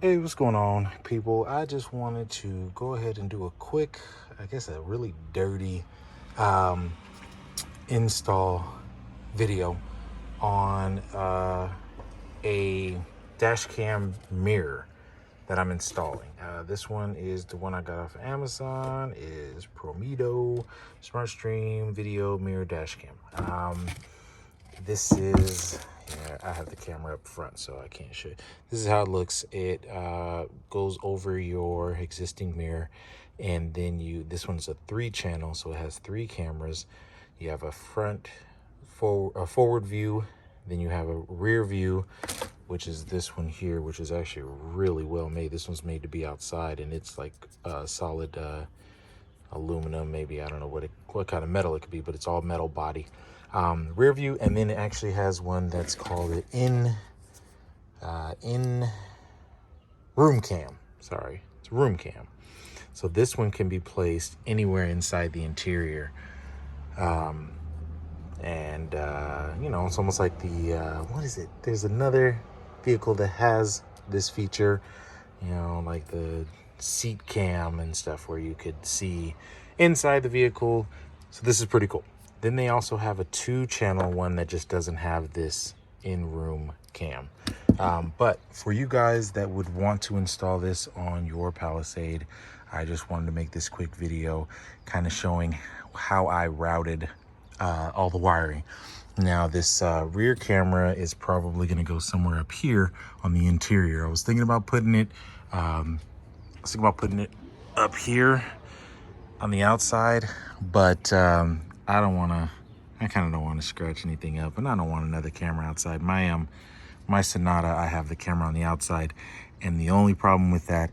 Hey, what's going on, people? I just wanted to go ahead and do a quick, I guess a really dirty um, install video on a dash cam mirror that I'm installing. This one is the one I got off of Amazon, is Promido Smart Stream Video Mirror Dash Cam. This is, yeah, I have the camera up front, so I can't show you. This is how it looks. It goes over your existing mirror, and then this one's a 3-channel, so it has 3 cameras. You have a forward view, then you have a rear view, which is this one here, which is actually really well made. This one's made to be outside, and it's like solid aluminum, maybe. I don't know what kind of metal it could be, but it's all metal body. Rear view, and then it actually has one that's called an in room cam. Sorry, it's room cam. So this one can be placed anywhere inside the interior. It's almost like the what is it? There's another vehicle that has this feature, like the seat cam and stuff, where you could see inside the vehicle. So this is pretty cool. Then they also have a 2-channel one that just doesn't have this in-room cam. But for you guys that would want to install this on your Palisade, I just wanted to make this quick video kind of showing how I routed all the wiring. Now this rear camera is probably going to go somewhere up here on the interior. I was thinking about putting it up here on the outside, but I kind of don't want to scratch anything up, and I don't want another camera outside. My Sonata, I have the camera on the outside, and the only problem with that,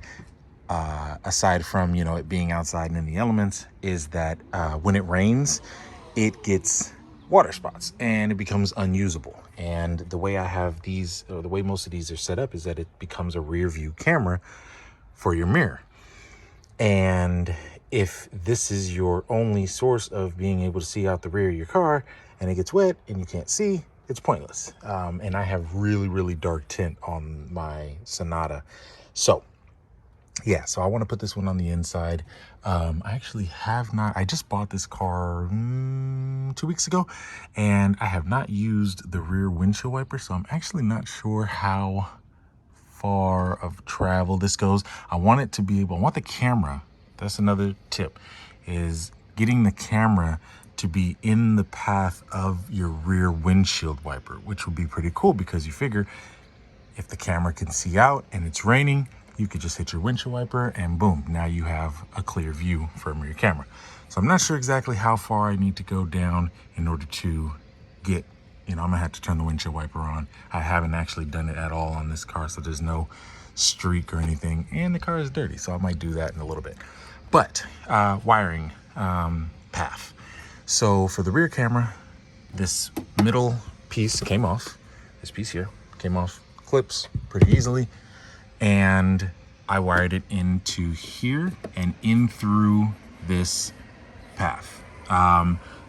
aside from it being outside and in the elements, is that when it rains, it gets water spots and it becomes unusable. And the way I have these, or the way most of these are set up, is that it becomes a rear view camera for your mirror. And if this is your only source of being able to see out the rear of your car and it gets wet and you can't see, it's pointless. And I have really, really dark tint on my Sonata. So yeah, so I want to put this one on the inside. I actually have not, I just bought this car 2 weeks ago, and I have not used the rear windshield wiper, so I'm actually not sure how far of travel this goes. I want the camera, that's another tip, is getting the camera to be in the path of your rear windshield wiper, which would be pretty cool, because you figure if the camera can see out and it's raining, you could just hit your windshield wiper and boom, now you have a clear view from your camera. So I'm not sure exactly how far I need to go down in order to get, I'm gonna have to turn the windshield wiper on. I haven't actually done it at all on this car, so there's no streak or anything, and the car is dirty, so I might do that in a little bit. But wiring path. So for the rear camera, this middle piece came off. This piece here came off clips pretty easily, and I wired it into here and in through this path.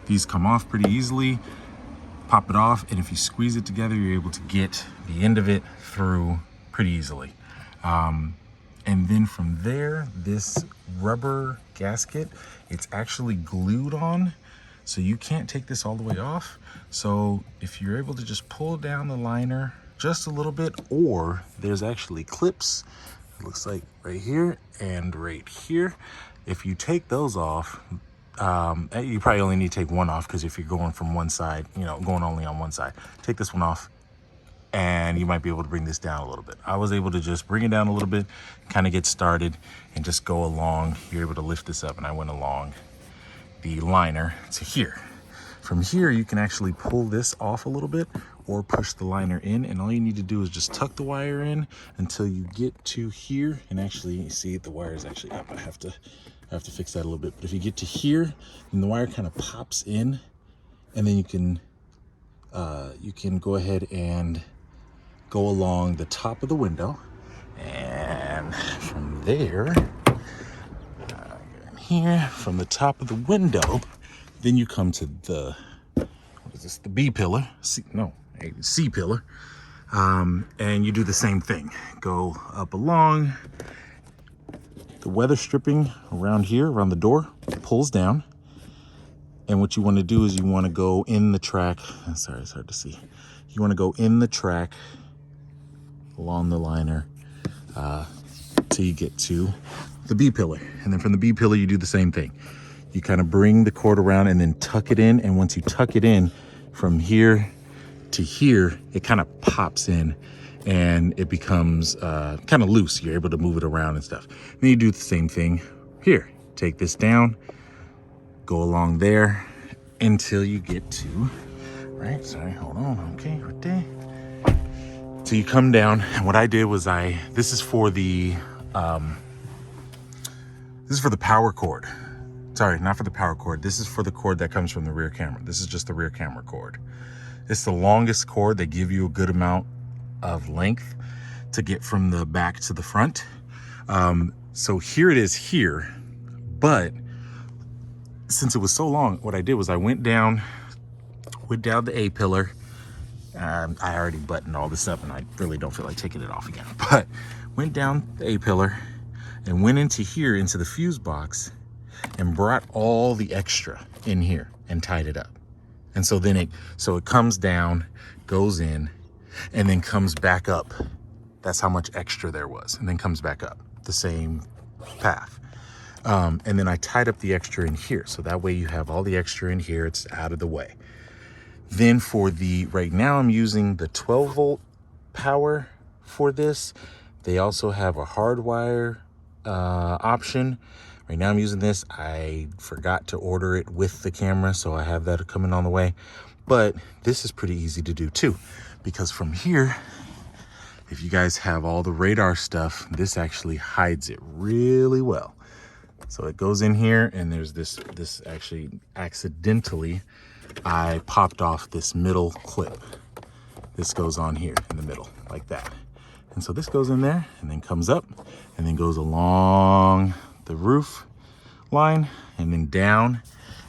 These come off pretty easily. Pop it off, and if you squeeze it together, you're able to get the end of it through pretty easily. And then from there, this rubber gasket, it's actually glued on, so you can't take this all the way off. So if you're able to just pull down the liner just a little bit, or there's actually clips, it looks like right here and right here. If you take those off, you probably only need to take one off, because if you're going from one side, going only on one side, take this one off and you might be able to bring this down a little bit. I was able to just bring it down a little bit, kind of get started and just go along. You're able to lift this up, and I went along the liner to here. From here, you can actually pull this off a little bit or push the liner in, and all you need to do is just tuck the wire in until you get to here. And actually, you see the wire is actually up. I have to fix that a little bit. But if you get to here, then the wire kind of pops in, and then you can go ahead and go along the top of the window, and from there, here, from the top of the window, then you come to the, what is this, the B pillar, C pillar, And you do the same thing. Go up along. The weather stripping around here, around the door, pulls down. And what you want to do is you want to go in the track. Sorry, it's hard to see. You want to go in the track along the liner till you get to the B pillar. And then from the B pillar, you do the same thing. You kind of bring the cord around and then tuck it in. And once you tuck it in from here to here, it kind of pops in and it becomes kind of loose. You're able to move it around and stuff. Then you do the same thing here. Take this down, go along there until you get to, right? Sorry, hold on. Okay, right there. So you come down, and what I did was this is for the power cord. Sorry, not for the power cord. This is for the cord that comes from the rear camera. This is just the rear camera cord. It's the longest cord. They give you a good amount of length to get from the back to the front. So here it is here, but since it was so long, what I did was I went down the A pillar. I already buttoned all this up and I really don't feel like taking it off again, but went down the A pillar and went into here, into the fuse box, and brought all the extra in here and tied it up. And so then it comes down, goes in, and then comes back up. That's how much extra there was. And then comes back up the same path. And then I tied up the extra in here. So that way you have all the extra in here. It's out of the way. Then right now I'm using the 12 volt power for this. They also have a hardwire option. Right now I'm using this. I forgot to order it with the camera, so I have that coming on the way. But this is pretty easy to do too, because from here, if you guys have all the radar stuff, this actually hides it really well. So it goes in here, and there's this actually accidentally, I popped off this middle clip. This goes on here in the middle like that. And so this goes in there and then comes up and then goes along the roof line and then down.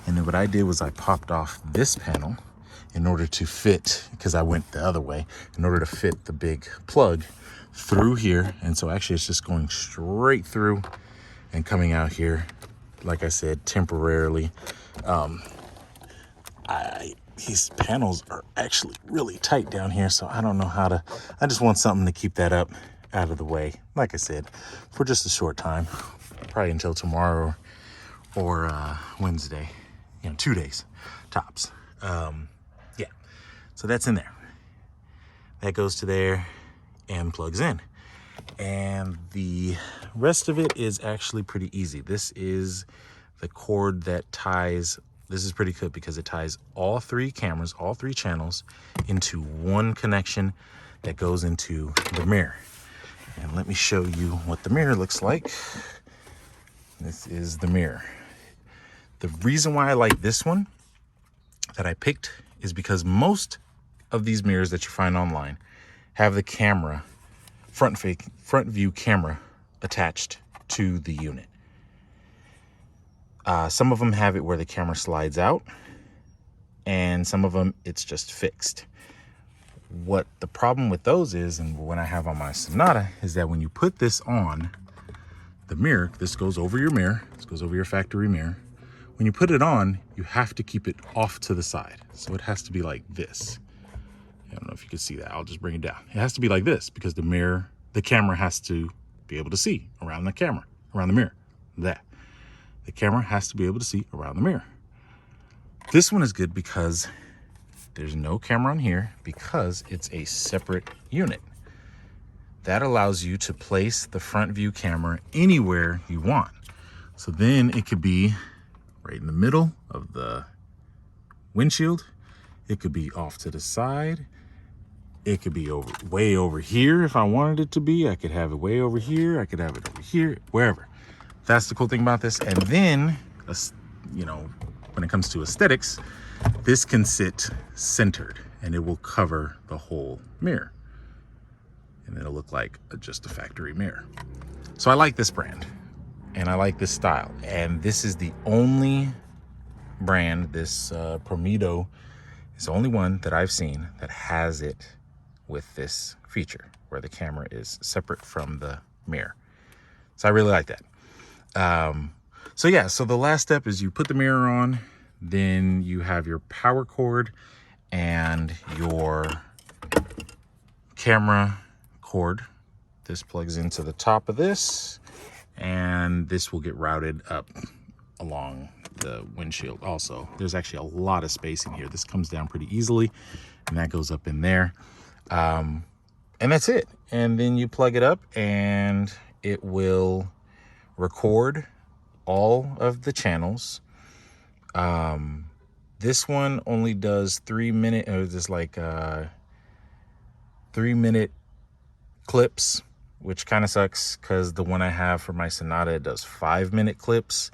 And then what I did was I popped off this panel in order to fit, because I went the other way, in order to fit the big plug through here. And so actually it's just going straight through and coming out here, like I said, temporarily. These panels are actually really tight down here, so I don't know how to, I just want something to keep that up out of the way. Like I said, for just a short time, probably until tomorrow or Wednesday, 2 days tops. Yeah, so that's in there. That goes to there and plugs in. And the rest of it is actually pretty easy. This is the cord that ties, this is pretty good because it ties all three cameras, all three channels into one connection that goes into the mirror. And let me show you what the mirror looks like. This is the mirror. The reason why I like this one that I picked is because most of these mirrors that you find online have the camera, front view camera attached to the unit. Some of them have it where the camera slides out, and some of them it's just fixed. What the problem with those is, and when I have on my Sonata, is that when you put this on the mirror, this goes over your mirror, this goes over your factory mirror. When you put it on, you have to keep it off to the side. So it has to be like this. I don't know if you can see that. I'll just bring it down. It has to be like this because the camera has to be able to see around the mirror. The camera has to be able to see around the mirror. This one is good because there's no camera on here because it's a separate unit. That allows you to place the front view camera anywhere you want. So then it could be right in the middle of the windshield. It could be off to the side. It could be way over here if I wanted it to be. I could have it way over here. I could have it over here, wherever. That's the cool thing about this. And then, when it comes to aesthetics, this can sit centered and it will cover the whole mirror. And it'll look like just a factory mirror. So I like this brand and I like this style. And this is the only brand, this Promido is the only one that I've seen that has it with this feature where the camera is separate from the mirror. So I really like that. So yeah, so the last step is you put the mirror on, then you have your power cord and your camera cord. This plugs into the top of this, and this will get routed up along the windshield. Also, there's actually a lot of space in here. This comes down pretty easily, and that goes up in there. And that's it. And then you plug it up and it will record all of the channels. This one only does 3 minute, or just like 3 minute clips, which kind of sucks because the one I have for my Sonata, it does 5 minute clips.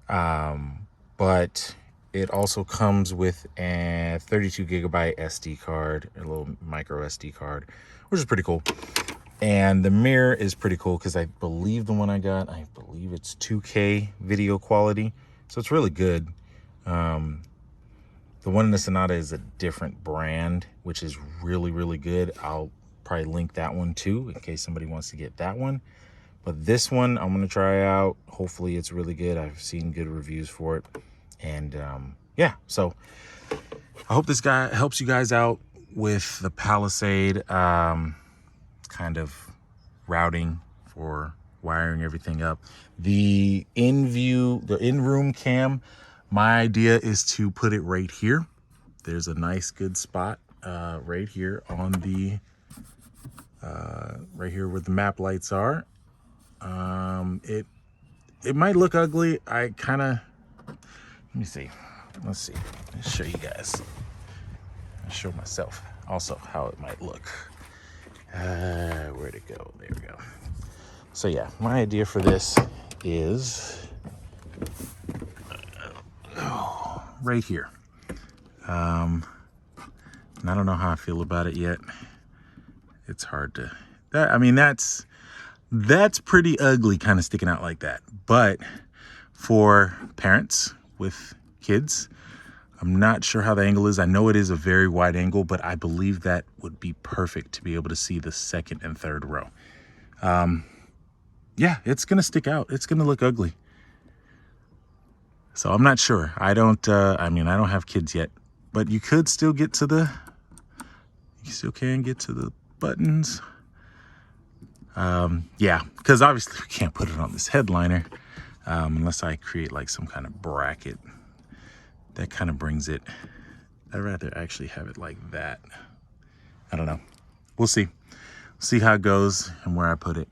But it also comes with a 32 gigabyte SD card, a little micro SD card, which is pretty cool. And the mirror is pretty cool because I believe the one I got, I believe it's 2K video quality. So it's really good. The one in the Sonata is a different brand, which is really, really good. I'll probably link that one too in case somebody wants to get that one. But this one I'm going to try out. Hopefully it's really good. I've seen good reviews for it. And yeah, so I hope this guy helps you guys out with the Palisade kind of routing for wiring everything up. The in-room cam, my idea is to put it right here. There's a nice good spot right here on the right here where the map lights are. It might look ugly. I kind of, let me see. Let's see. Let's show you guys. I'll show myself also how it might look. Where'd it go? There we go. So yeah, my idea for this is right here. And I don't know how I feel about it yet. It's hard to, I mean, that's pretty ugly kind of sticking out like that. But for parents with kids, I'm not sure how the angle is. I know it is a very wide angle, but I believe that would be perfect to be able to see the second and third row. Yeah, it's going to stick out. It's going to look ugly. So I'm not sure. I mean, I don't have kids yet, but you could still get to you still can get to the buttons. Yeah, because obviously we can't put it on this headliner unless I create like some kind of bracket that kind of brings it. I'd rather actually have it like that. I don't know. We'll see how it goes and where I put it.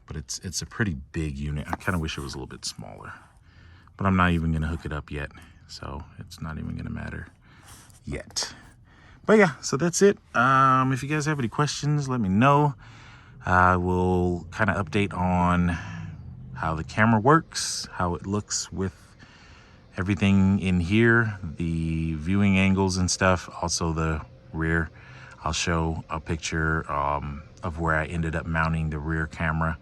But it's a pretty big unit. I kind of wish it was a little bit smaller, but I'm not even going to hook it up yet. So it's not even going to matter yet. But yeah, so that's it. If you guys have any questions, let me know. I will kind of update on how the camera works, how it looks with everything in here, the viewing angles and stuff, also the rear. I'll show a picture of where I ended up mounting the rear camera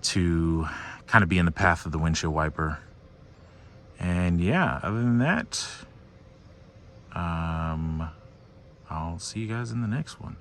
to kind of be in the path of the windshield wiper. And yeah, other than that, I'll see you guys in the next one.